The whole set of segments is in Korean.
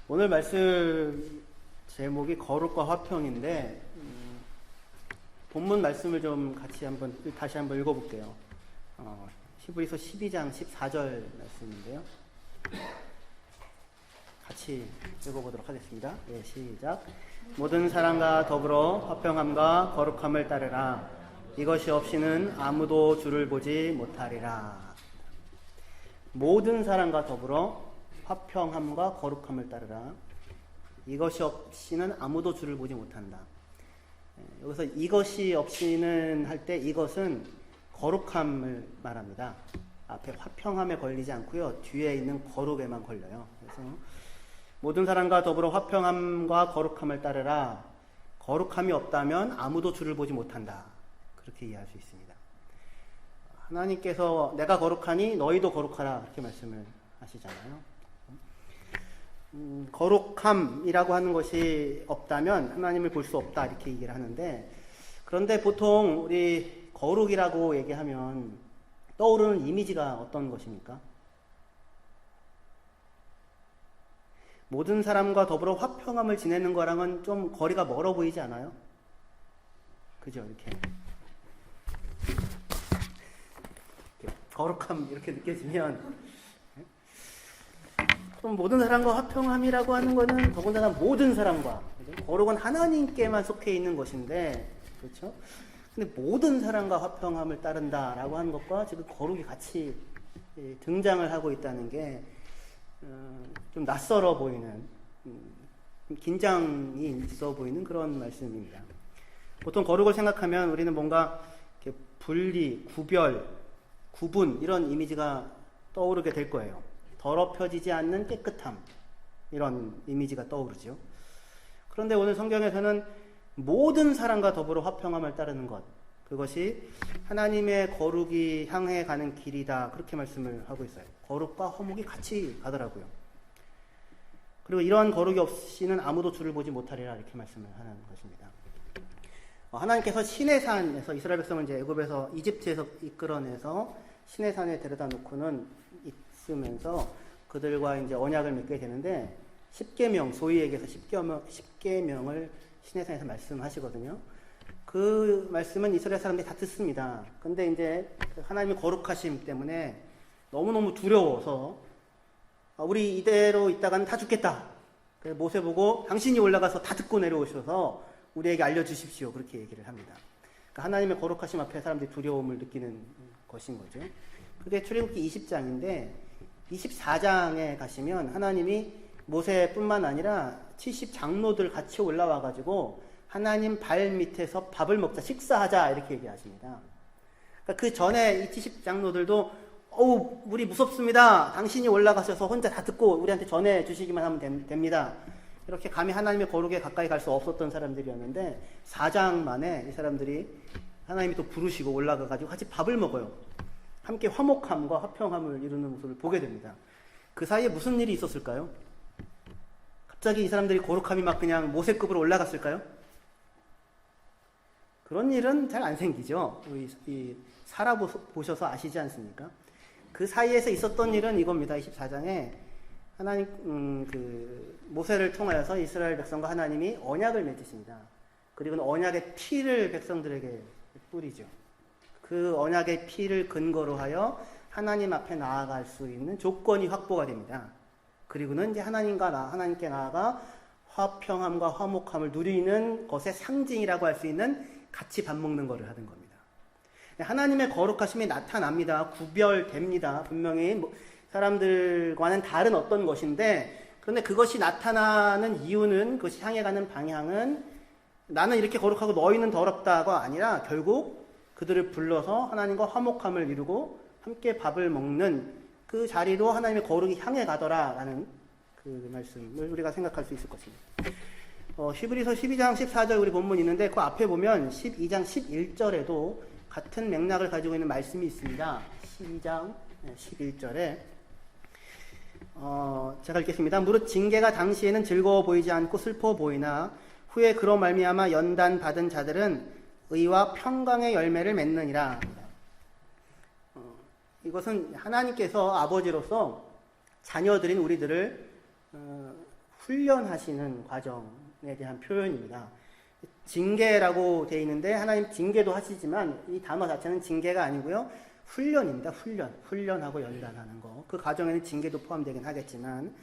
오늘 말씀 제목이 거룩과 화평인데 본문 말씀을 좀 다시 한번 읽어볼게요. 히브리서 12장 14절 말씀인데요. 같이 읽어보도록 하겠습니다. 예, 시작. 모든 사람과 더불어 화평함과 거룩함을 따르라. 이것이 없이는 아무도 주를 보지 못하리라. 모든 사람과 더불어 화평함과 거룩함을 따르라. 이것이 없이는 아무도 주를 보지 못한다. 여기서 이것이 없이는 할 때 이것은 거룩함을 말합니다. 앞에 화평함에 걸리지 않고요. 뒤에 있는 거룩에만 걸려요. 그래서 모든 사람과 더불어 화평함과 거룩함을 따르라. 거룩함이 없다면 아무도 주를 보지 못한다. 그렇게 이해할 수 있습니다. 하나님께서 내가 거룩하니 너희도 거룩하라. 이렇게 말씀을 하시잖아요. 거룩함이라고 하는 것이 없다면 하나님을 볼 수 없다. 이렇게 얘기를 하는데, 그런데 보통 우리 거룩이라고 얘기하면 떠오르는 이미지가 어떤 것입니까? 모든 사람과 더불어 화평함을 지내는 거랑은 좀 거리가 멀어 보이지 않아요? 그죠? 이렇게 거룩함 이렇게 느껴지면, 그럼 모든 사람과 화평함이라고 하는 것은 더군다나 모든 사람과, 거룩은 하나님께만 속해 있는 것인데, 그렇죠? 근데 모든 사람과 화평함을 따른다라고 하는 것과 지금 거룩이 같이 등장을 하고 있다는 게 좀 낯설어 보이는, 긴장이 있어 보이는 그런 말씀입니다. 보통 거룩을 생각하면 우리는 뭔가 이렇게 분리, 구별, 구분 이런 이미지가 떠오르게 될 거예요. 더럽혀지지 않는 깨끗함, 이런 이미지가 떠오르죠. 그런데 오늘 성경에서는 모든 사람과 더불어 화평함을 따르는 것, 그것이 하나님의 거룩이 향해 가는 길이다, 그렇게 말씀을 하고 있어요. 거룩과 허목이 같이 가더라고요. 그리고 이러한 거룩이 없이는 아무도 주를 보지 못하리라, 이렇게 말씀을 하는 것입니다. 하나님께서 시내산에서 이스라엘 백성을 이제 애굽에서, 이집트에서 이끌어내서 시내산에 데려다 놓고는 있으면서 그들과 이제 언약을 맺게 되는데, 십계명, 소위 얘기해서 십계명을 시내산에서 말씀하시거든요. 그 말씀은 이스라엘 사람들이 다 듣습니다. 근데 이제 하나님의 거룩하심 때문에 너무너무 두려워서 우리 이대로 있다가는 다 죽겠다. 그래서 모세 보고 당신이 올라가서 다 듣고 내려오셔서 우리에게 알려주십시오. 그렇게 얘기를 합니다. 그러니까 하나님의 거룩하심 앞에 사람들이 두려움을 느끼는 것인 거죠. 그게 출애굽기 20장인데 24장에 가시면 하나님이 모세뿐만 아니라 70장로들 같이 올라와 가지고 하나님 발 밑에서 밥을 먹자, 식사하자, 이렇게 얘기하십니다. 그러니까 그 전에 이 70장로들도 우리 무섭습니다. 당신이 올라가셔서 혼자 다 듣고 우리한테 전해 주시기만 하면 됩니다. 이렇게 감히 하나님의 거룩에 가까이 갈 수 없었던 사람들이었는데 4장 만에 이 사람들이 하나님이 또 부르시고 올라가 가지고 같이 밥을 먹어요. 함께 화목함과 화평함을 이루는 모습을 보게 됩니다. 그 사이에 무슨 일이 있었을까요? 갑자기 이 사람들이 거룩함이 막 그냥 모세급으로 올라갔을까요? 그런 일은 잘 안 생기죠. 살아보셔서 아시지 않습니까? 그 사이에서 있었던 일은 이겁니다. 24장에 하나님, 모세를 통하여서 이스라엘 백성과 하나님이 언약을 맺으십니다. 그리고 언약의 피를 백성들에게 뿌리죠. 그 언약의 피를 근거로 하여 하나님 앞에 나아갈 수 있는 조건이 확보가 됩니다. 그리고는 이제 하나님께 나아가 화평함과 화목함을 누리는 것의 상징이라고 할 수 있는 같이 밥 먹는 거를 하는 겁니다. 하나님의 거룩하심이 나타납니다. 구별됩니다. 분명히 사람들과는 다른 어떤 것인데, 그런데 그것이 나타나는 이유는, 그것이 향해 가는 방향은 나는 이렇게 거룩하고 너희는 더럽다가 아니라 결국 그들을 불러서 하나님과 화목함을 이루고 함께 밥을 먹는 그 자리로 하나님의 거룩이 향해 가더라라는 그 말씀을 우리가 생각할 수 있을 것입니다. 히브리서 12장 14절 우리 본문이 있는데 그 앞에 보면 12장 11절에도 같은 맥락을 가지고 있는 말씀이 있습니다. 12장 11절에 제가 읽겠습니다. 무릇 징계가 당시에는 즐거워 보이지 않고 슬퍼 보이나 후에 그로 말미암아 연단 받은 자들은 의와 평강의 열매를 맺느니라. 이것은 하나님께서 아버지로서 자녀들인 우리들을 훈련하시는 과정에 대한 표현입니다. 징계라고 되어 있는데 하나님 징계도 하시지만 이 단어 자체는 징계가 아니고요. 훈련입니다. 훈련하고 연단하는 거. 그 과정에는 징계도 포함되긴 하겠지만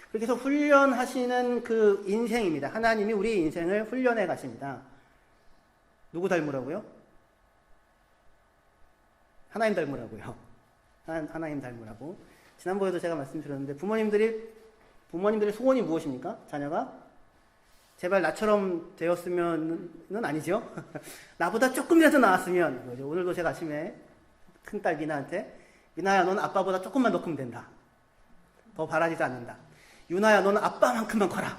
그렇게 해서 훈련하시는 그 인생입니다. 하나님이 우리 인생을 훈련해 가십니다. 누구 닮으라고요? 하나님 닮으라고요. 하나님 닮으라고. 지난번에도 제가 말씀드렸는데 부모님들의 소원이 무엇입니까? 자녀가 제발 나처럼 되었으면은 아니죠. 나보다 조금이라도 나았으면. 그렇죠? 오늘도 제가 아침에 큰딸 미나한테 미나야 넌 아빠보다 조금만 더 크면 된다. 더 바라지도 않는다. 유나야 너는 아빠만큼만 커라.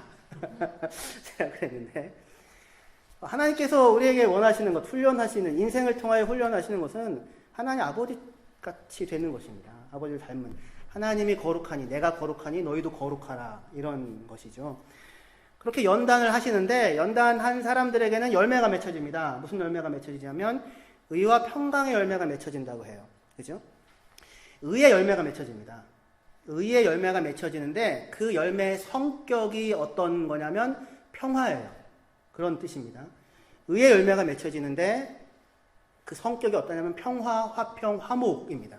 제가 그랬는데 하나님께서 우리에게 원하시는 것, 훈련하시는 인생을 통하여 훈련하시는 것은 하나님 아버지 같이 되는 것입니다. 아버지를 닮은 하나님이 거룩하니 내가 거룩하니 너희도 거룩하라 이런 것이죠. 그렇게 연단을 하시는데 연단한 사람들에게는 열매가 맺혀집니다. 무슨 열매가 맺혀지냐면 의와 평강의 열매가 맺혀진다고 해요. 그죠? 의의 열매가 맺혀집니다. 의의 열매가 맺혀지는데 그 열매의 성격이 어떤 거냐면 평화예요. 그런 뜻입니다. 의의 열매가 맺혀지는데 그 성격이 어떠냐면 평화, 화평, 화목입니다.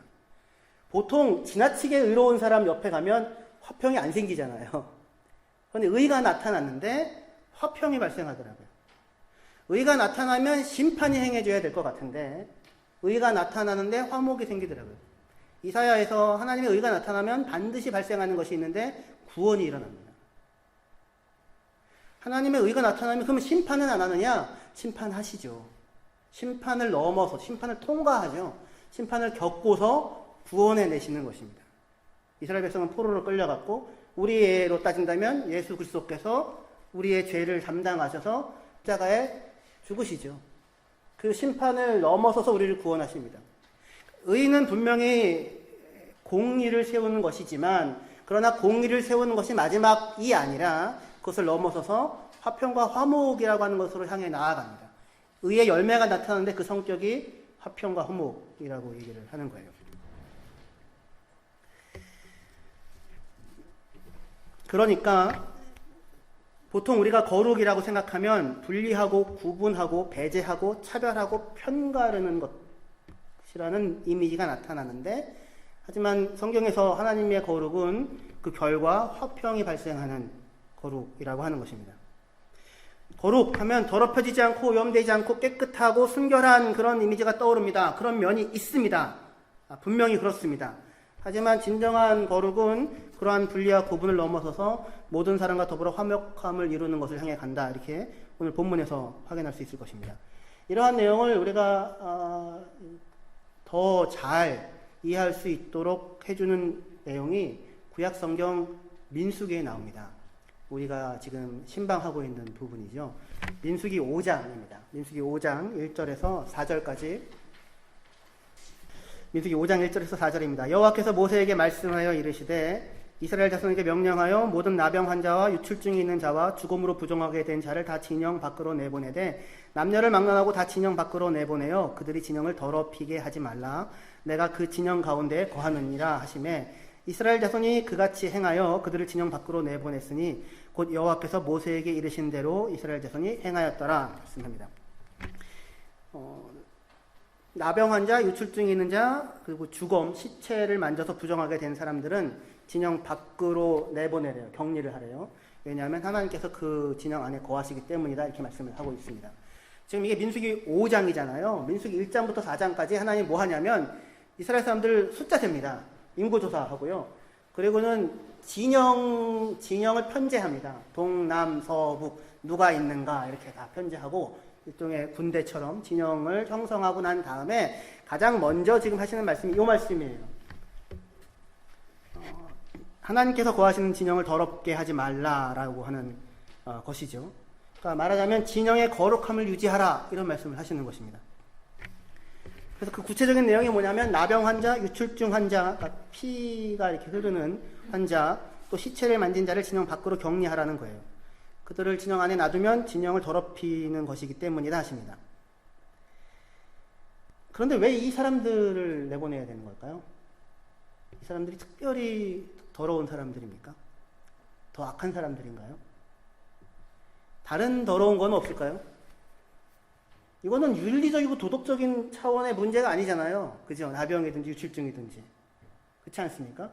보통 지나치게 의로운 사람 옆에 가면 화평이 안 생기잖아요. 그런데 의가 나타났는데 화평이 발생하더라고요. 의가 나타나면 심판이 행해져야 될 것 같은데 의가 나타나는데 화목이 생기더라고요. 이사야에서 하나님의 의가 나타나면 반드시 발생하는 것이 있는데 구원이 일어납니다. 하나님의 의가 나타나면 그러면 심판은 안 하느냐? 심판하시죠. 심판을 넘어서 심판을 통과하죠. 심판을 겪고서 구원해 내시는 것입니다. 이스라엘 백성은 포로로 끌려갔고 우리로 따진다면 예수 그리스도께서 우리의 죄를 담당하셔서 십자가에 죽으시죠. 그 심판을 넘어서서 우리를 구원하십니다. 의는 분명히 공의를 세우는 것이지만 그러나 공의를 세우는 것이 마지막이 아니라 그것을 넘어서서 화평과 화목이라고 하는 것으로 향해 나아갑니다. 의의 열매가 나타나는데 그 성격이 화평과 화목이라고 얘기를 하는 거예요. 그러니까 보통 우리가 거룩이라고 생각하면 분리하고 구분하고 배제하고 차별하고 편가르는 것이라는 이미지가 나타나는데 하지만 성경에서 하나님의 거룩은 그 결과 화평이 발생하는 거룩이라고 하는 것입니다. 거룩하면 더럽혀지지 않고 오염되지 않고 깨끗하고 순결한 그런 이미지가 떠오릅니다. 그런 면이 있습니다. 분명히 그렇습니다. 하지만 진정한 거룩은 그러한 분리와 구분을 넘어서서 모든 사람과 더불어 화목함을 이루는 것을 향해 간다. 이렇게 오늘 본문에서 확인할 수 있을 것입니다. 이러한 내용을 우리가 더 잘 이해할 수 있도록 해주는 내용이 구약 성경 민수기에 나옵니다. 우리가 지금 신방하고 있는 부분이죠. 민수기 5장입니다. 민수기 5장 1절에서 4절까지 민수기 5장 1절에서 4절입니다. 여호와께서 모세에게 말씀하여 이르시되 이스라엘 자손에게 명령하여 모든 나병 환자와 유출증이 있는 자와 죽음으로 부정하게 된 자를 다 진영 밖으로 내보내되 남녀를 막론하고 다 진영 밖으로 내보내어 그들이 진영을 더럽히게 하지 말라. 내가 그 진영 가운데 거하느니라 하시매 이스라엘 자손이 그같이 행하여 그들을 진영 밖으로 내보냈으니 곧 여호와께서 모세에게 이르신 대로 이스라엘 자손이 행하였더라. 말씀합니다. 나병 환자, 유출증이 있는 자, 그리고 죽음, 시체를 만져서 부정하게 된 사람들은 진영 밖으로 내보내래요. 격리를 하래요. 왜냐하면 하나님께서 그 진영 안에 거하시기 때문이다. 이렇게 말씀을 하고 있습니다. 지금 이게 민수기 5장이잖아요. 민수기 1장부터 4장까지 하나님이 뭐 하냐면 이스라엘 사람들 숫자 셉니다. 인구조사하고요. 그리고는 진영을 편제합니다. 동남, 서북, 누가 있는가 이렇게 다 편제하고 일종의 군대처럼 진영을 형성하고 난 다음에 가장 먼저 지금 하시는 말씀이 이 말씀이에요. 하나님께서 거하시는 진영을 더럽게 하지 말라라고 하는 것이죠. 그러니까 말하자면 진영의 거룩함을 유지하라 이런 말씀을 하시는 것입니다. 그래서 그 구체적인 내용이 뭐냐면 나병 환자, 유출증 환자, 그러니까 피가 이렇게 흐르는 환자, 또 시체를 만진 자를 진영 밖으로 격리하라는 거예요. 그들을 진영 안에 놔두면 진영을 더럽히는 것이기 때문이다 하십니다. 그런데 왜 이 사람들을 내보내야 되는 걸까요? 이 사람들이 특별히 더러운 사람들입니까? 더 악한 사람들인가요? 다른 더러운 건 없을까요? 이거는 윤리적이고 도덕적인 차원의 문제가 아니잖아요. 그죠? 나병이든지 유출증이든지. 그렇지 않습니까?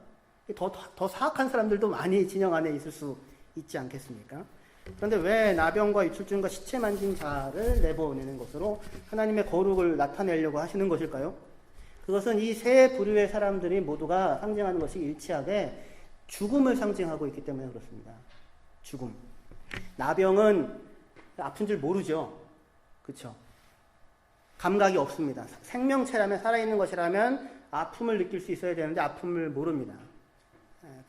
더 사악한 사람들도 많이 진영 안에 있을 수 있지 않겠습니까? 그런데 왜 나병과 유출증과 시체 만진 자를 내보내는 것으로 하나님의 거룩을 나타내려고 하시는 것일까요? 그것은 이 세 부류의 사람들이 모두가 상징하는 것이 일치하게 죽음을 상징하고 있기 때문에 그렇습니다. 죽음. 나병은 아픈 줄 모르죠. 그렇죠? 감각이 없습니다. 생명체라면, 살아있는 것이라면 아픔을 느낄 수 있어야 되는데 아픔을 모릅니다.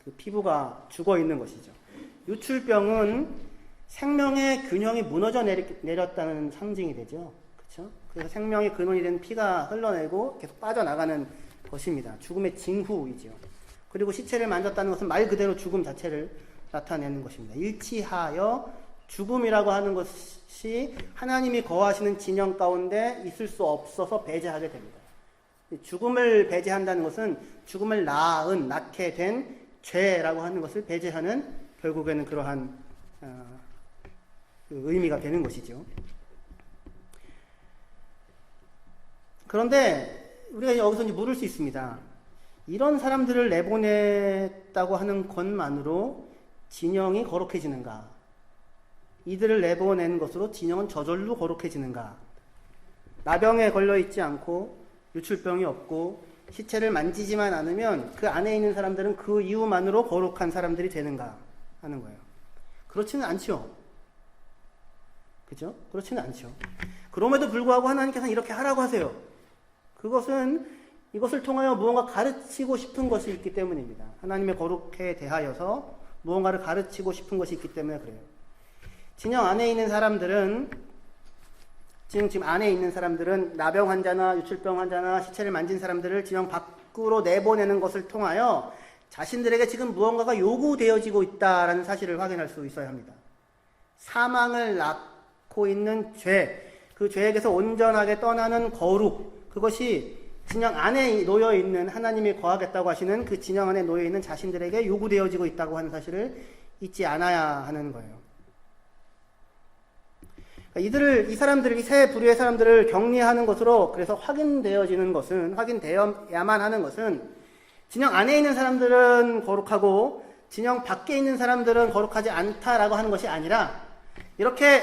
그 피부가 죽어 있는 것이죠. 유출병은 생명의 균형이 무너져 내렸다는 상징이 되죠. 그렇죠? 그래서 생명의 근원이 된 피가 흘러내고 계속 빠져나가는 것입니다. 죽음의 징후이죠. 그리고 시체를 만졌다는 것은 말 그대로 죽음 자체를 나타내는 것입니다. 일치하여 죽음이라고 하는 것이 하나님이 거하시는 진영 가운데 있을 수 없어서 배제하게 됩니다. 죽음을 배제한다는 것은 죽음을 낳게 된 죄라고 하는 것을 배제하는 결국에는 그러한 의미가 되는 것이죠. 그런데 우리가 여기서 이제 물을 수 있습니다. 이런 사람들을 내보냈다고 하는 것만으로 진영이 거룩해지는가? 이들을 내보낸 것으로 진영은 저절로 거룩해지는가? 나병에 걸려있지 않고 유출병이 없고 시체를 만지지만 않으면 그 안에 있는 사람들은 그 이유만으로 거룩한 사람들이 되는가 하는 거예요. 그렇지는 않죠. 그죠? 그렇지는 않죠. 그럼에도 불구하고 하나님께서는 이렇게 하라고 하세요. 그것은 이것을 통하여 무언가 가르치고 싶은 것이 있기 때문입니다. 하나님의 거룩에 대하여서 무언가를 가르치고 싶은 것이 있기 때문에 그래요. 진영 안에 있는 사람들은, 지금 안에 있는 사람들은 나병 환자나 유출병 환자나 시체를 만진 사람들을 진영 밖으로 내보내는 것을 통하여 자신들에게 지금 무언가가 요구되어지고 있다라는 사실을 확인할 수 있어야 합니다. 사망을 낳고 있는 죄, 그 죄에게서 온전하게 떠나는 거룩, 그것이 진영 안에 놓여있는, 하나님이 거하겠다고 하시는 그 진영 안에 놓여있는 자신들에게 요구되어지고 있다고 하는 사실을 잊지 않아야 하는 거예요. 이 사람들을, 이 세 부류의 사람들을 격리하는 것으로 그래서 확인되어야만 하는 것은 진영 안에 있는 사람들은 거룩하고 진영 밖에 있는 사람들은 거룩하지 않다라고 하는 것이 아니라 이렇게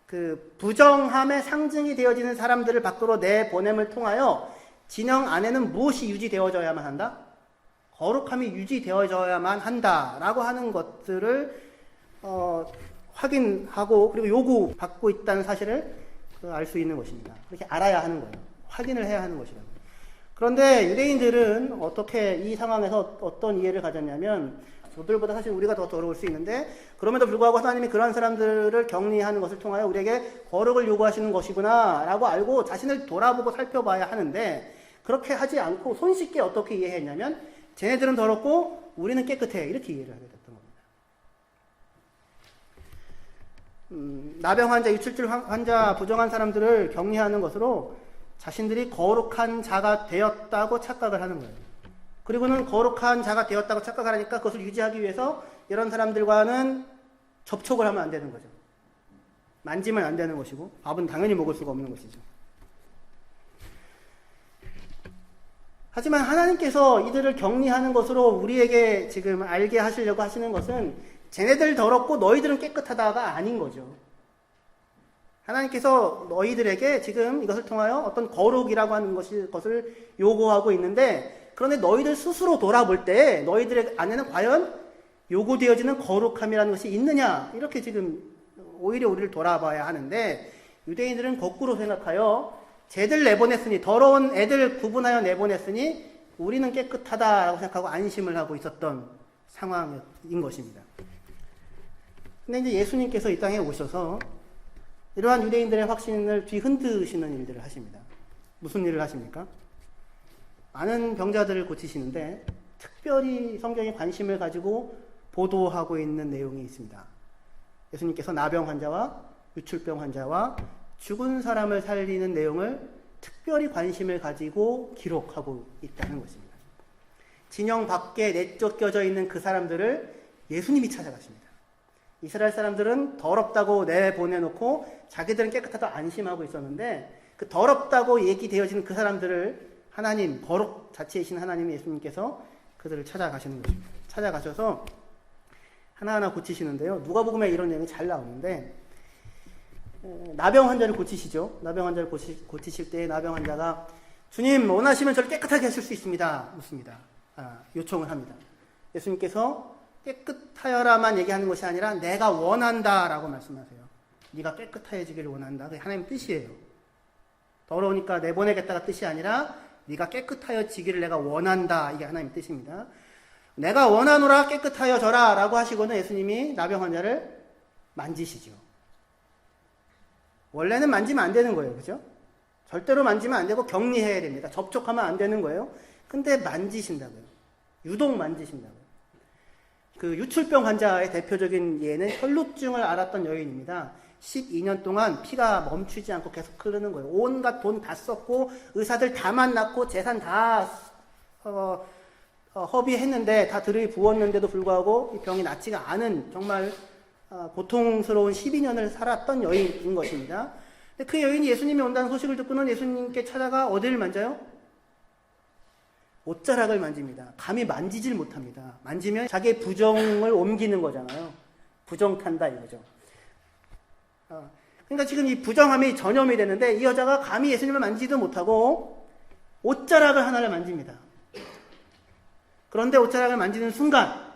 그 부정함의 상징이 되어지는 사람들을 밖으로 내보냄을 통하여 진영 안에는 무엇이 유지되어져야만 한다? 거룩함이 유지되어져야만 한다라고 하는 것들을 확인하고 그리고 요구받고 있다는 사실을 알 수 있는 것입니다. 그렇게 알아야 하는 거예요. 확인을 해야 하는 것이라고. 그런데 유대인들은 어떻게 이 상황에서 어떤 이해를 가졌냐면 저들보다 사실 우리가 더 더러울 수 있는데 그럼에도 불구하고 하나님이 그러한 사람들을 격리하는 것을 통하여 우리에게 거룩을 요구하시는 것이구나 라고 알고 자신을 돌아보고 살펴봐야 하는데 그렇게 하지 않고 손쉽게 어떻게 이해했냐면 쟤네들은 더럽고 우리는 깨끗해 이렇게 이해를 하게 됐던 겁니다. 나병 환자, 유출증 환자, 부정한 사람들을 격리하는 것으로 자신들이 거룩한 자가 되었다고 착각을 하는 거예요. 그리고는 거룩한 자가 되었다고 착각을 하니까 그것을 유지하기 위해서 이런 사람들과는 접촉을 하면 안 되는 거죠. 만지면 안 되는 것이고 밥은 당연히 먹을 수가 없는 것이죠. 하지만 하나님께서 이들을 격리하는 것으로 우리에게 지금 알게 하시려고 하시는 것은 쟤네들 더럽고 너희들은 깨끗하다가 아닌 거죠. 하나님께서 너희들에게 지금 이것을 통하여 어떤 거룩이라고 하는 것을 요구하고 있는데 그런데 너희들 스스로 돌아볼 때 너희들의 안에는 과연 요구되어지는 거룩함이라는 것이 있느냐 이렇게 지금 오히려 우리를 돌아봐야 하는데 유대인들은 거꾸로 생각하여 쟤들 내보냈으니 더러운 애들 구분하여 내보냈으니 우리는 깨끗하다라고 생각하고 안심을 하고 있었던 상황인 것입니다. 근데 이제 예수님께서 이 땅에 오셔서 이러한 유대인들의 확신을 뒤흔드시는 일들을 하십니다. 무슨 일을 하십니까? 많은 병자들을 고치시는데 특별히 성경에 관심을 가지고 보도하고 있는 내용이 있습니다. 예수님께서 나병 환자와 유출병 환자와 죽은 사람을 살리는 내용을 특별히 관심을 가지고 기록하고 있다는 것입니다. 진영 밖에 내쫓겨져 있는 그 사람들을 예수님이 찾아가십니다. 이스라엘 사람들은 더럽다고 내보내놓고 자기들은 깨끗하다고 안심하고 있었는데 그 더럽다고 얘기되어지는 그 사람들을 하나님, 거룩 자체이신 하나님 예수님께서 그들을 찾아가시는 것입니다. 찾아가셔서 하나하나 고치시는데요. 누가복음에 이런 내용이 잘 나오는데 나병 환자를 고치시죠. 나병 환자를 고치실 때 나병 환자가 주님 원하시면 저를 깨끗하게 하실 수 있습니다. 묻습니다. 요청을 합니다. 예수님께서 깨끗하여라만 얘기하는 것이 아니라 내가 원한다라고 말씀하세요. 네가 깨끗해지기를 원한다. 그게 하나님 뜻이에요. 더러우니까 내보내겠다가 뜻이 아니라 네가 깨끗하여지기를 내가 원한다. 이게 하나님 뜻입니다. 내가 원하노라 깨끗하여져라 라고 하시고는 예수님이 나병 환자를 만지시죠. 원래는 만지면 안 되는 거예요. 그죠? 절대로 만지면 안 되고 격리해야 됩니다. 접촉하면 안 되는 거예요. 근데 만지신다고요. 유독 만지신다고요. 그 유출병 환자의 대표적인 예는 혈루증을 앓았던 여인입니다. 12년 동안 피가 멈추지 않고 계속 흐르는 거예요. 온갖 돈 다 썼고 의사들 다 만났고 재산 다 허비했는데 다 들이 부었는데도 불구하고 이 병이 낫지가 않은 정말 고통스러운 12년을 살았던 여인인 것입니다. 근데 그 여인이 예수님이 온다는 소식을 듣고는 예수님께 찾아가 어디를 만져요? 옷자락을 만집니다. 감히 만지질 못합니다. 만지면 자기의 부정을 옮기는 거잖아요. 부정탄다 이거죠. 그러니까 지금 이 부정함이 전염이 되는데 이 여자가 감히 예수님을 만지지도 못하고 옷자락을 하나를 만집니다. 그런데 옷자락을 만지는 순간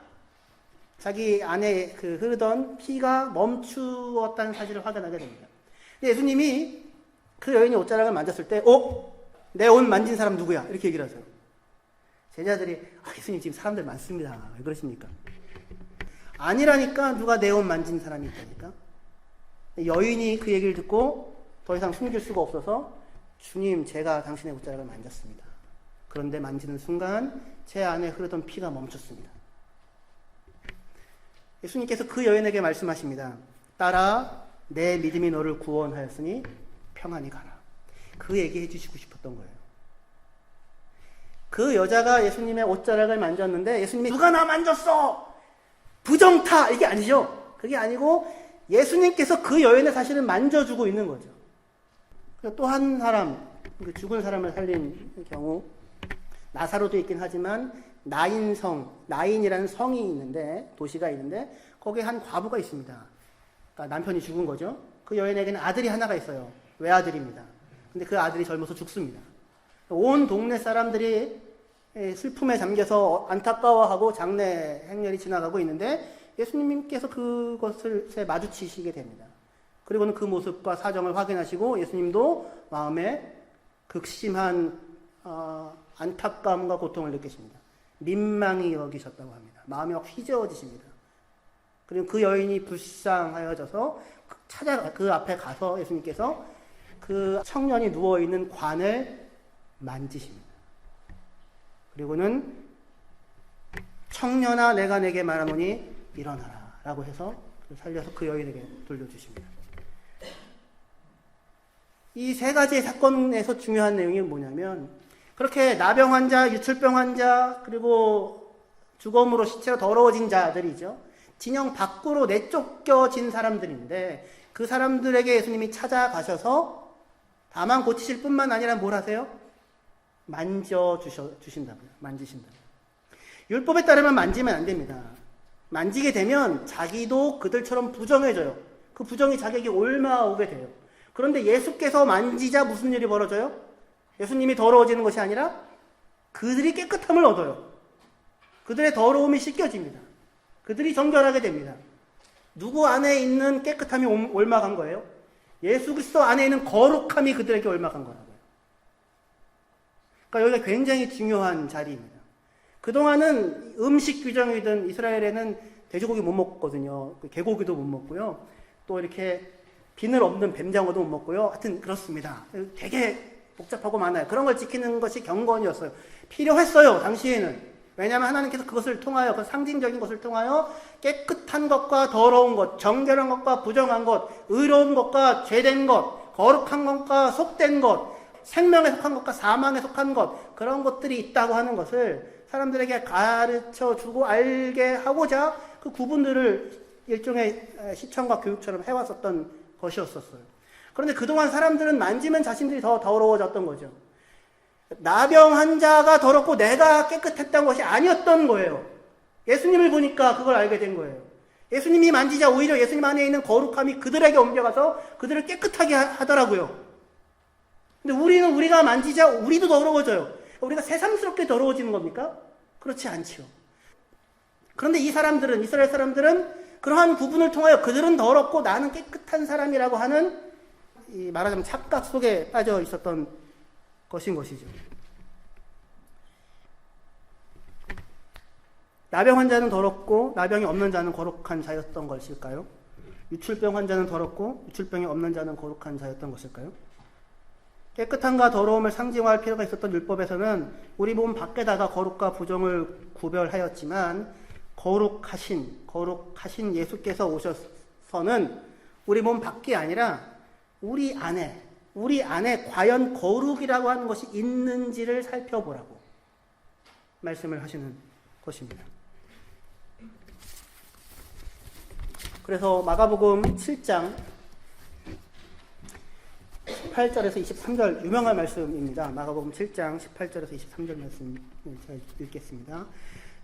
자기 안에 그 흐르던 피가 멈추었다는 사실을 확인하게 됩니다. 예수님이 그 여인이 옷자락을 만졌을 때 내 옷 만진 사람 누구야? 이렇게 얘기를 하세요. 제자들이 예수님 지금 사람들 많습니다. 왜 그러십니까? 아니라니까. 누가 내 옷 만진 사람이 있다니까. 여인이 그 얘기를 듣고 더 이상 숨길 수가 없어서 주님 제가 당신의 옷자락을 만졌습니다. 그런데 만지는 순간 제 안에 흐르던 피가 멈췄습니다. 예수님께서 그 여인에게 말씀하십니다. 딸아 내 믿음이 너를 구원하였으니 평안히 가라. 그 얘기해 주시고 싶었던 거예요. 그 여자가 예수님의 옷자락을 만졌는데 예수님이 누가 나 만졌어! 부정타! 이게 아니죠. 그게 아니고 예수님께서 그 여인의 사실은 만져주고 있는 거죠. 또 한 사람, 죽은 사람을 살린 경우 나사로도 있긴 하지만 나인이라는 성이 있는데 도시가 있는데 거기에 한 과부가 있습니다. 그러니까 남편이 죽은 거죠. 그 여인에게는 아들이 하나가 있어요. 외아들입니다. 근데 그 아들이 젊어서 죽습니다. 온 동네 사람들이 슬픔에 잠겨서 안타까워하고 장례 행렬이 지나가고 있는데 예수님께서 그것을 마주치시게 됩니다. 그리고는 그 모습과 사정을 확인하시고 예수님도 마음에 극심한 안타까움과 고통을 느끼십니다. 민망히 여기셨다고 합니다. 마음이 막 휘저어지십니다. 그리고 그 여인이 불쌍하여져서 그 앞에 가서 예수님께서 그 청년이 누워있는 관을 만지십니다. 그리고는 청년아 내가 내게 말하노니 일어나라 라고 해서 살려서 그 여인에게 돌려주십니다. 이 세 가지의 사건에서 중요한 내용이 뭐냐면 그렇게 나병 환자, 유출병 환자, 그리고 죽음으로 시체가 더러워진 자들이죠. 진영 밖으로 내쫓겨진 사람들인데 그 사람들에게 예수님이 찾아가셔서 다만 고치실 뿐만 아니라 뭘 하세요? 만지신다고요. 율법에 따르면 만지면 안 됩니다. 만지게 되면 자기도 그들처럼 부정해져요. 그 부정이 자기에게 옮아오게 돼요. 그런데 예수께서 만지자 무슨 일이 벌어져요? 예수님이 더러워지는 것이 아니라 그들이 깨끗함을 얻어요. 그들의 더러움이 씻겨집니다. 그들이 정결하게 됩니다. 누구 안에 있는 깨끗함이 옮아간 거예요? 예수 그리스도 안에 있는 거룩함이 그들에게 옮아간 거라고요. 그러니까 여기가 굉장히 중요한 자리입니다. 그동안은 음식 규정이든 이스라엘에는 돼지고기 못 먹거든요. 개고기도 못 먹고요. 또 이렇게 비늘 없는 뱀장어도 못 먹고요. 하여튼 그렇습니다. 되게 복잡하고 많아요. 그런 걸 지키는 것이 경건이었어요. 필요했어요. 당시에는. 왜냐하면 하나님께서 그것을 통하여, 그 상징적인 것을 통하여 깨끗한 것과 더러운 것, 정결한 것과 부정한 것, 의로운 것과 죄된 것, 거룩한 것과 속된 것, 생명에 속한 것과 사망에 속한 것, 그런 것들이 있다고 하는 것을 사람들에게 가르쳐 주고 알게 하고자 그 구분들을 일종의 시청과 교육처럼 해왔었던 것이었었어요. 그런데 그동안 사람들은 만지면 자신들이 더 더러워졌던 거죠. 나병 환자가 더럽고 내가 깨끗했던 것이 아니었던 거예요. 예수님을 보니까 그걸 알게 된 거예요. 예수님이 만지자 오히려 예수님 안에 있는 거룩함이 그들에게 옮겨가서 그들을 깨끗하게 하더라고요. 근데 우리가 만지자 우리도 더러워져요. 우리가 새삼스럽게 더러워지는 겁니까? 그렇지 않지요. 그런데 이스라엘 사람들은 그러한 부분을 통하여 그들은 더럽고 나는 깨끗한 사람이라고 하는 말하자면 착각 속에 빠져 있었던 것인 것이죠. 나병 환자는 더럽고 나병이 없는 자는 거룩한 자였던 것일까요? 유출병 환자는 더럽고 유출병이 없는 자는 거룩한 자였던 것일까요? 깨끗함과 더러움을 상징화할 필요가 있었던 율법에서는 우리 몸 밖에다가 거룩과 부정을 구별하였지만 거룩하신 예수께서 오셔서는 우리 몸 밖이 아니라 우리 안에 과연 거룩이라고 하는 것이 있는지를 살펴보라고 말씀을 하시는 것입니다. 그래서 마가복음 7장 18절에서 23절 유명한 말씀입니다. 마가복음 7장 18절에서 23절 말씀 제가 읽겠습니다.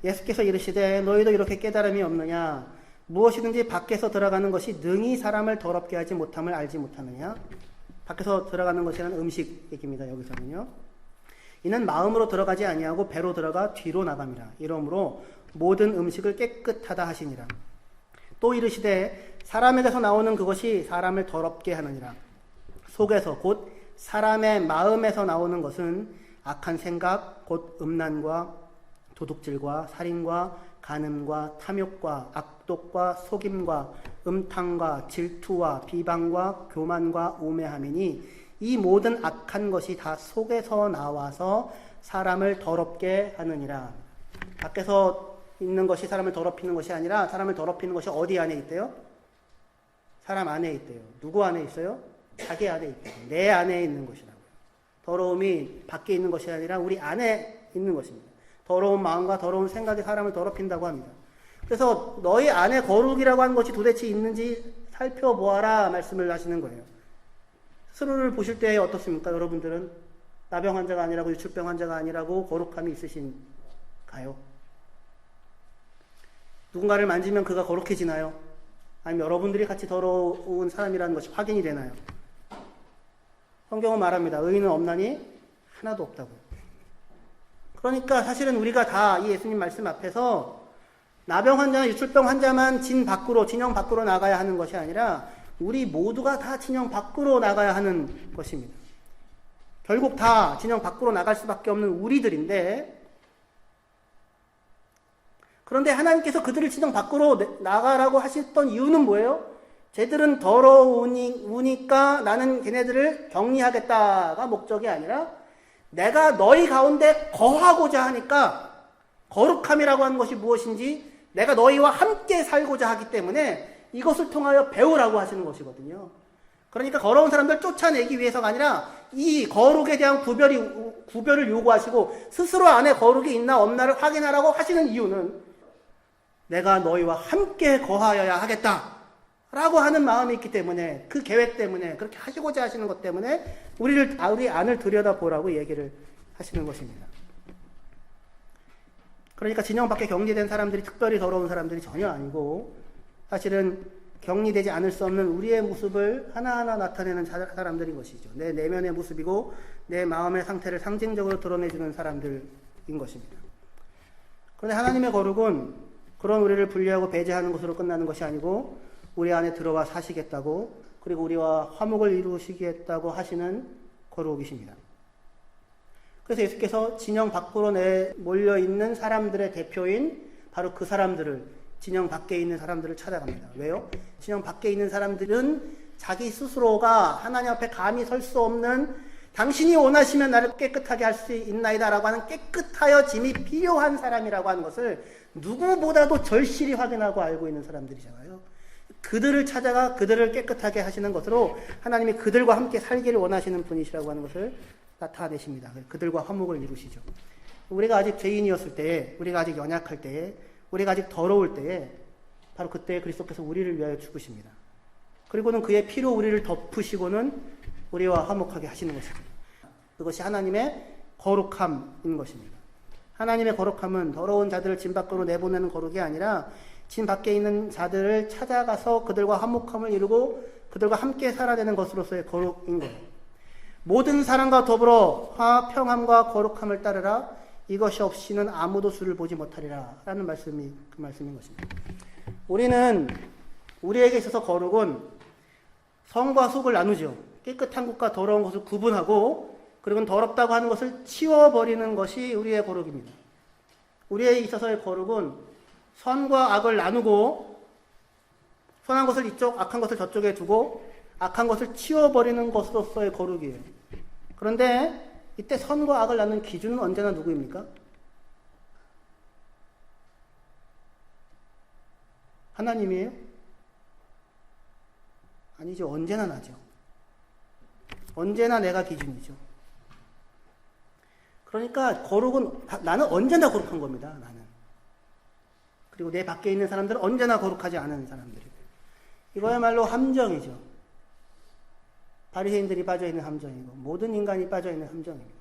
예수께서 이르시되 너희도 이렇게 깨달음이 없느냐? 무엇이든지 밖에서 들어가는 것이 능히 사람을 더럽게 하지 못함을 알지 못하느냐? 밖에서 들어가는 것이라는 음식 얘기입니다. 여기서는요. 이는 마음으로 들어가지 아니하고 배로 들어가 뒤로 나갑니다. 이러므로 모든 음식을 깨끗하다 하시니라. 또 이르시되 사람에게서 나오는 그것이 사람을 더럽게 하느니라. 속에서 곧 사람의 마음에서 나오는 것은 악한 생각 곧 음란과 도둑질과 살인과 간음과 탐욕과 악독과 속임과 음탕과 질투와 비방과 교만과 우매함이니 이 모든 악한 것이 다 속에서 나와서 사람을 더럽게 하느니라. 밖에서 있는 것이 사람을 더럽히는 것이 아니라 사람을 더럽히는 것이 어디 안에 있대요? 사람 안에 있대요. 누구 안에 있어요? 자기 안에 있대요. 내 안에 있는 것이라고요. 더러움이 밖에 있는 것이 아니라 우리 안에 있는 것입니다. 더러운 마음과 더러운 생각이 사람을 더럽힌다고 합니다. 그래서 너희 안에 거룩이라고 하는 것이 도대체 있는지 살펴보아라 말씀을 하시는 거예요. 스스로를 보실 때 어떻습니까? 여러분들은 나병 환자가 아니라고 유출병 환자가 아니라고 거룩함이 있으신가요? 누군가를 만지면 그가 거룩해지나요? 아니면 여러분들이 같이 더러운 사람이라는 것이 확인이 되나요? 성경은 말합니다. 의인은 없나니 하나도 없다고요. 그러니까 사실은 우리가 다 이 예수님 말씀 앞에서 나병 환자나 유출병 환자만 진영 밖으로 나가야 하는 것이 아니라 우리 모두가 다 진영 밖으로 나가야 하는 것입니다. 결국 다 진영 밖으로 나갈 수밖에 없는 우리들인데, 그런데 하나님께서 그들을 진영 밖으로 나가라고 하셨던 이유는 뭐예요? 쟤들은 더러우니까 나는 걔네들을 격리하겠다가 목적이 아니라 내가 너희 가운데 거하고자 하니까 거룩함이라고 하는 것이 무엇인지 내가 너희와 함께 살고자 하기 때문에 이것을 통하여 배우라고 하시는 것이거든요. 그러니까 더러운 사람들 쫓아내기 위해서가 아니라 이 거룩에 대한 구별을 요구하시고 스스로 안에 거룩이 있나 없나를 확인하라고 하시는 이유는 내가 너희와 함께 거하여야 하겠다 라고 하는 마음이 있기 때문에, 그 계획 때문에, 그렇게 하시고자 하시는 것 때문에 우리 안을 들여다보라고 얘기를 하시는 것입니다. 그러니까 진영 밖에 격리된 사람들이 특별히 더러운 사람들이 전혀 아니고, 사실은 격리되지 않을 수 없는 우리의 모습을 하나하나 나타내는 사람들인 것이죠. 내 내면의 모습이고 내 마음의 상태를 상징적으로 드러내주는 사람들인 것입니다. 그런데 하나님의 거룩은 그런 우리를 분리하고 배제하는 것으로 끝나는 것이 아니고 우리 안에 들어와 사시겠다고, 그리고 우리와 화목을 이루시겠다고 하시는 거룩이십니다. 그래서 예수께서 진영 밖으로 몰려있는 사람들의 대표인 바로 그 사람들을, 진영 밖에 있는 사람들을 찾아갑니다. 왜요? 진영 밖에 있는 사람들은 자기 스스로가 하나님 앞에 감히 설 수 없는, 당신이 원하시면 나를 깨끗하게 할 수 있나이다 라고 하는 깨끗하여짐이 필요한 사람이라고 하는 것을 누구보다도 절실히 확인하고 알고 있는 사람들이잖아요. 그들을 찾아가 그들을 깨끗하게 하시는 것으로 하나님이 그들과 함께 살기를 원하시는 분이시라고 하는 것을 나타내십니다. 그들과 화목을 이루시죠. 우리가 아직 죄인이었을 때에, 우리가 아직 연약할 때에, 우리가 아직 더러울 때에 바로 그때 그리스도께서 우리를 위하여 죽으십니다. 그리고는 그의 피로 우리를 덮으시고는 우리와 화목하게 하시는 것입니다. 그것이 하나님의 거룩함인 것입니다. 하나님의 거룩함은 더러운 자들을 진 밖으로 내보내는 거룩이 아니라 진 밖에 있는 자들을 찾아가서 그들과 화목함을 이루고 그들과 함께 살아내는 것으로서의 거룩인 거예요. 모든 사람과 더불어 평함과 거룩함을 따르라. 이것이 없이는 아무도 주를 보지 못하리라. 라는 말씀이 그 말씀인 것입니다. 우리에게 있어서 거룩은 성과 속을 나누죠. 깨끗한 것과 더러운 것을 구분하고 그리고 더럽다고 하는 것을 치워버리는 것이 우리의 거룩입니다. 우리에게 있어서의 거룩은 선과 악을 나누고 선한 것을 이쪽, 악한 것을 저쪽에 두고 악한 것을 치워버리는 것으로서의 거룩이에요. 그런데 이때 선과 악을 나누는 기준은 언제나 누구입니까? 하나님이에요? 아니죠. 언제나 나죠. 언제나 내가 기준이죠. 그러니까 거룩은 나는 언제나 거룩한 겁니다. 나는. 그리고 내 밖에 있는 사람들은 언제나 거룩하지 않은 사람들이고. 이거야말로 함정이죠. 바리새인들이 빠져있는 함정이고 모든 인간이 빠져있는 함정입니다.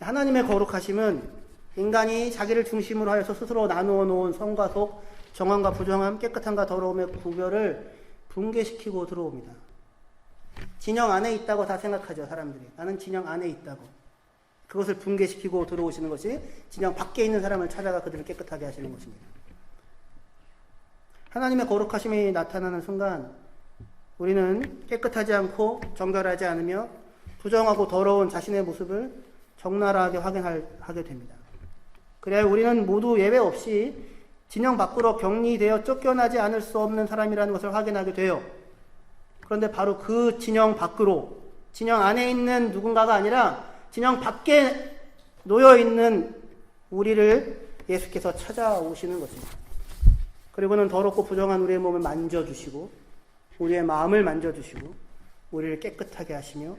하나님의 거룩하심은 인간이 자기를 중심으로 하여서 스스로 나누어 놓은 성과 속, 정함과 부정함, 깨끗함과 더러움의 구별을 붕괴시키고 들어옵니다. 진영 안에 있다고 다 생각하죠, 사람들이. 나는 진영 안에 있다고. 그것을 붕괴시키고 들어오시는 것이 진영 밖에 있는 사람을 찾아가 그들을 깨끗하게 하시는 것입니다. 하나님의 거룩하심이 나타나는 순간 우리는 깨끗하지 않고 정결하지 않으며 부정하고 더러운 자신의 모습을 적나라하게 확인하게 됩니다. 그래야 우리는 모두 예외 없이 진영 밖으로 격리되어 쫓겨나지 않을 수 없는 사람이라는 것을 확인하게 돼요. 그런데 바로 그 진영 밖으로, 진영 안에 있는 누군가가 아니라 진영 밖에 놓여있는 우리를 예수께서 찾아오시는 것입니다. 그리고는 더럽고 부정한 우리의 몸을 만져주시고 우리의 마음을 만져주시고 우리를 깨끗하게 하시며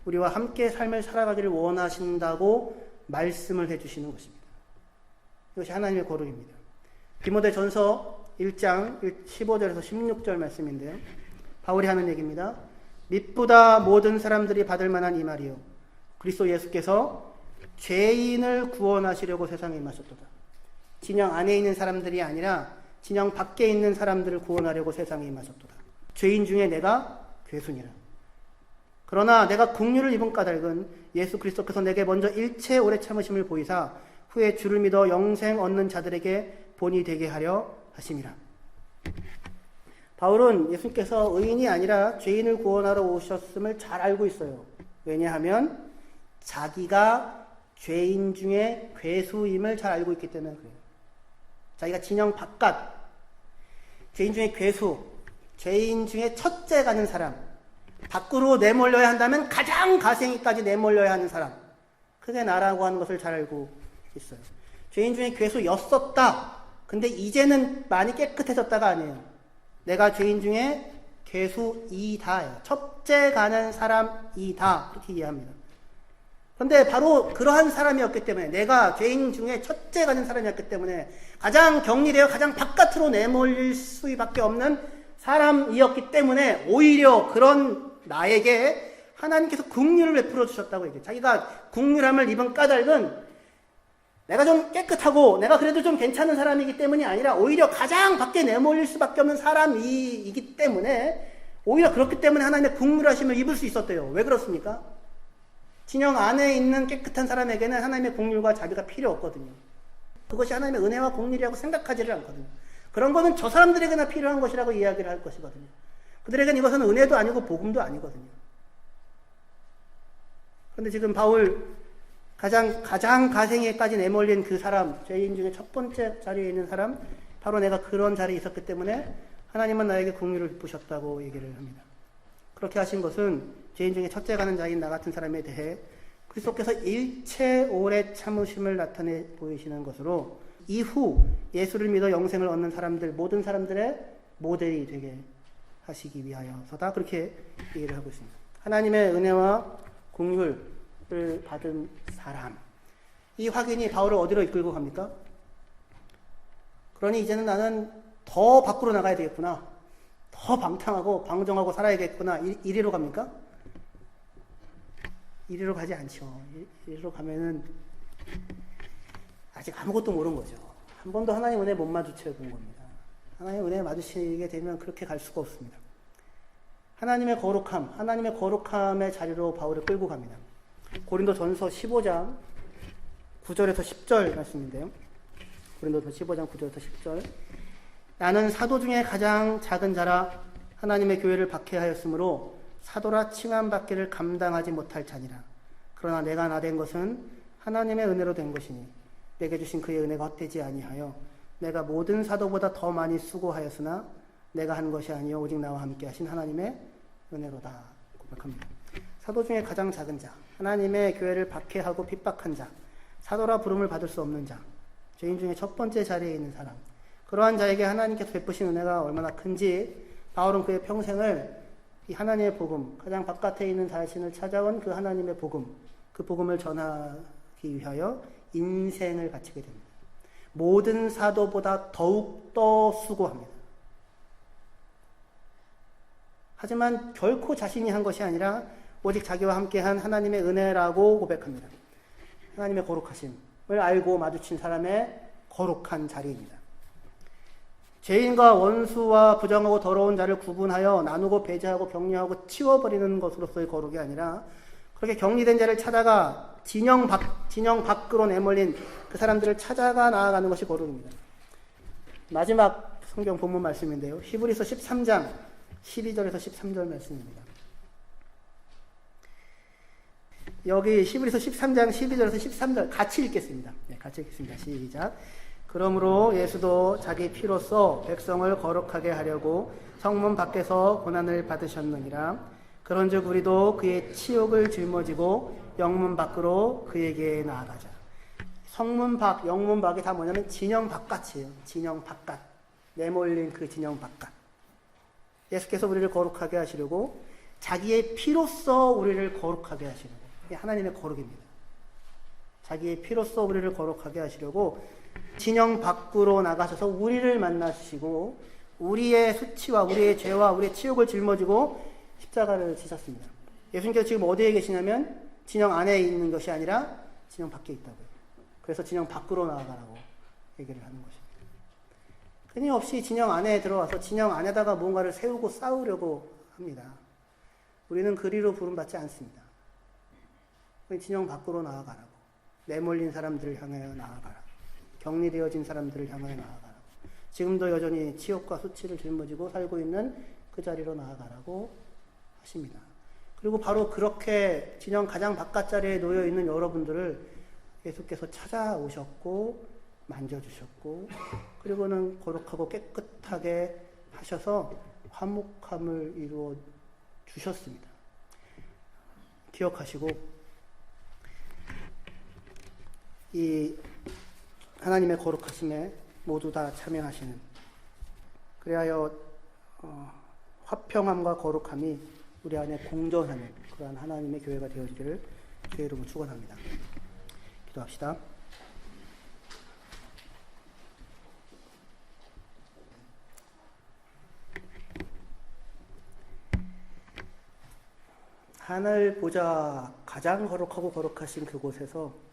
우리와 함께 삶을 살아가기를 원하신다고 말씀을 해주시는 것입니다. 이것이 하나님의 거룩입니다. 디모데전서 1장 15절에서 16절 말씀인데요. 바울이 하는 얘기입니다. mit보다 모든 사람들이 받을 만한 이 말이요. 그리스도 예수께서 죄인을 구원하시려고 세상에 임하셨도다. 진영 안에 있는 사람들이 아니라 진영 밖에 있는 사람들을 구원하려고 세상에 임하셨도다. 죄인 중에 내가 괴순이라. 그러나 내가 긍휼을 입은 까닭은 예수 그리스도께서 내게 먼저 일체 오래 참으심을 보이사 후에 주를 믿어 영생 얻는 자들에게 본이 되게 하려 하심이라. 바울은 예수께서 의인이 아니라 죄인을 구원하러 오셨음을 잘 알고 있어요. 왜냐하면 자기가 죄인 중에 괴수임을 잘 알고 있기 때문에 그래요. 자기가 진영 바깥, 죄인 중에 괴수, 죄인 중에 첫째 가는 사람, 밖으로 내몰려야 한다면 가장 가생이까지 내몰려야 하는 사람, 그게 나라고 하는 것을 잘 알고 있어요. 죄인 중에 괴수였었다. 근데 이제는 많이 깨끗해졌다가 아니에요. 내가 죄인 중에 괴수이다예요. 첫째 가는 사람이다. 이렇게 이해합니다. 그런데 바로 그러한 사람이었기 때문에, 내가 죄인 중에 첫째 가는 사람이었기 때문에 가장 격리되어 가장 바깥으로 내몰릴 수밖에 없는 사람이었기 때문에 오히려 그런 나에게 하나님께서 긍휼을 베풀어 주셨다고 얘기해요. 자기가 긍휼함을 입은 까닭은 내가 좀 깨끗하고 내가 그래도 좀 괜찮은 사람이기 때문이 아니라 오히려 가장 밖에 내몰릴 수밖에 없는 사람이기 때문에, 오히려 그렇기 때문에 하나님의 긍휼하심을 입을 수 있었대요. 왜 그렇습니까? 진영 안에 있는 깨끗한 사람에게는 하나님의 긍휼과 자비가 필요 없거든요. 그것이 하나님의 은혜와 긍휼이라고 생각하지를 않거든요. 그런 거는 저 사람들에게나 필요한 것이라고 이야기를 할 것이거든요. 그들에게는 이것은 은혜도 아니고 복음도 아니거든요. 그런데 지금 바울 가장 가생에까지 내몰린 그 사람, 죄인 중에 첫 번째 자리에 있는 사람, 바로 내가 그런 자리에 있었기 때문에 하나님은 나에게 긍휼을 베푸셨다고 얘기를 합니다. 그렇게 하신 것은 죄인 중에 첫째 가는 자인 나 같은 사람에 대해 그리스도께서 일체 오래 참으심을 나타내 보이시는 것으로 이후 예수를 믿어 영생을 얻는 사람들, 모든 사람들의 모델이 되게 하시기 위하여서다. 그렇게 얘기를 하고 있습니다. 하나님의 은혜와 긍휼을 받은 사람. 이 확인이 바울을 어디로 이끌고 갑니까? 그러니 이제는 나는 더 밖으로 나가야 되겠구나. 더 방탕하고 방종하고 살아야겠구나. 이리로 갑니까? 이리로 가지 않죠. 이리로 가면은 아직 아무것도 모르는 거죠. 한 번도 하나님 은혜 못 마주쳐 본 겁니다. 하나님 은혜 마주치게 되면 그렇게 갈 수가 없습니다. 하나님의 거룩함, 하나님의 거룩함의 자리로 바울을 끌고 갑니다. 고린도전서 15장 9절에서 10절 말씀인데요. 고린도전서 15장 9절에서 10절. 나는 사도 중에 가장 작은 자라 하나님의 교회를 박해하였으므로 사도라 칭함받기를 감당하지 못할 자니라. 그러나 내가 나된 것은 하나님의 은혜로 된 것이니 내게 주신 그의 은혜가 헛되지 아니하여 내가 모든 사도보다 더 많이 수고하였으나 내가 한 것이 아니요 오직 나와 함께 하신 하나님의 은혜로다 고백합니다. 사도 중에 가장 작은 자, 하나님의 교회를 박해하고 핍박한 자, 사도라 부름을 받을 수 없는 자, 죄인 중에 첫 번째 자리에 있는 사람, 그러한 자에게 하나님께서 베푸신 은혜가 얼마나 큰지 바울은 그의 평생을 이 하나님의 복음, 가장 바깥에 있는 자신을 찾아온 그 하나님의 복음, 그 복음을 전하기 위하여 인생을 바치게 됩니다. 모든 사도보다 더욱 수고합니다. 하지만 결코 자신이 한 것이 아니라 오직 자기와 함께한 하나님의 은혜라고 고백합니다. 하나님의 거룩하심을 알고 마주친 사람의 거룩한 자리입니다. 죄인과 원수와 부정하고 더러운 자를 구분하여 나누고 배제하고 격려하고 치워버리는 것으로서의 거룩이 아니라 그렇게 격리된 자를 찾아가 진영 밖으로 내몰린 그 사람들을 찾아가 나아가는 것이 거룩입니다. 마지막 성경 본문 말씀인데요. 히브리서 13장 12절에서 13절 말씀입니다. 여기 히브리서 13장 12절에서 13절 같이 읽겠습니다. 네, 같이 읽겠습니다. 시작. 그러므로 예수도 자기 피로써 백성을 거룩하게 하려고 성문 밖에서 고난을 받으셨느니라. 그런즉 우리도 그의 치욕을 짊어지고 영문 밖으로 그에게 나아가자. 성문 밖, 영문 밖이 다 뭐냐면 진영 바깥이에요. 진영 바깥. 내몰린 그 진영 바깥. 예수께서 우리를 거룩하게 하시려고 자기의 피로써 우리를 거룩하게 하시려고. 이게 하나님의 거룩입니다. 자기의 피로써 우리를 거룩하게 하시려고 진영 밖으로 나가셔서 우리를 만나시고 우리의 수치와 우리의 죄와 우리의 치욕을 짊어지고 십자가를 지셨습니다. 예수님께서 지금 어디에 계시냐면 진영 안에 있는 것이 아니라 진영 밖에 있다고요. 그래서 진영 밖으로 나아가라고 얘기를 하는 것입니다. 끊임없이 진영 안에 들어와서 진영 안에다가 뭔가를 세우고 싸우려고 합니다. 우리는 그리로 부름받지 않습니다. 진영 밖으로 나아가라고. 내몰린 사람들을 향하여 나아가라. 격리되어진 사람들을 향하여 나아가라고. 지금도 여전히 치욕과 수치를 짊어지고 살고 있는 그 자리로 나아가라고 하십니다. 그리고 바로 그렇게 진영 가장 바깥 자리에 놓여 있는 여러분들을 예수께서 찾아오셨고 만져주셨고 그리고는 거룩하고 깨끗하게 하셔서 화목함을 이루어 주셨습니다. 기억하시고 이 하나님의 거룩하심에 모두 다 참여하시는 그리하여 화평함과 거룩함이 우리 안에 공존하는 그러한 하나님의 교회가 되어지기를 주의 이름으로 축원합니다. 기도합시다. 하늘 보자 가장 거룩하고 거룩하신 그곳에서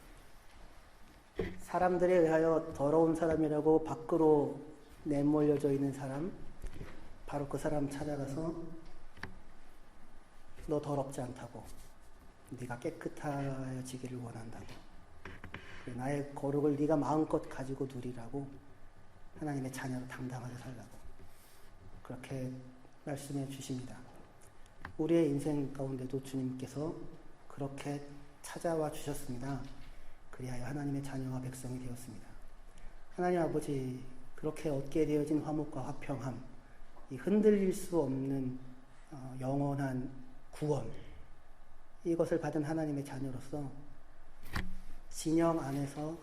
사람들에 의하여 더러운 사람이라고 밖으로 내몰려져 있는 사람, 바로 그 사람 찾아가서 너 더럽지 않다고, 네가 깨끗해지기를 원한다고, 나의 거룩을 네가 마음껏 가지고 누리라고, 하나님의 자녀로 당당하게 살라고 그렇게 말씀해 주십니다. 우리의 인생 가운데도 주님께서 그렇게 찾아와 주셨습니다. 그리하여 하나님의 자녀와 백성이 되었습니다. 하나님 아버지, 그렇게 얻게 되어진 화목과 화평함, 이 흔들릴 수 없는 영원한 구원, 이것을 받은 하나님의 자녀로서 진영 안에서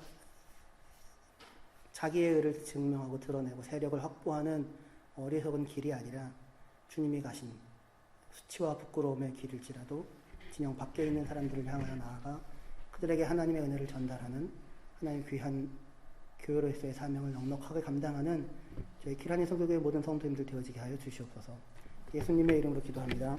자기의 의를 증명하고 드러내고 세력을 확보하는 어리석은 길이 아니라 주님이 가신 수치와 부끄러움의 길일지라도 진영 밖에 있는 사람들을 향하여 나아가 그들에게 하나님의 은혜를 전달하는 하나님 귀한 교회로서의 사명을 넉넉하게 감당하는 저희 키라니 성교교회 모든 성도님들 되어지게 하여 주시옵소서. 예수님의 이름으로 기도합니다.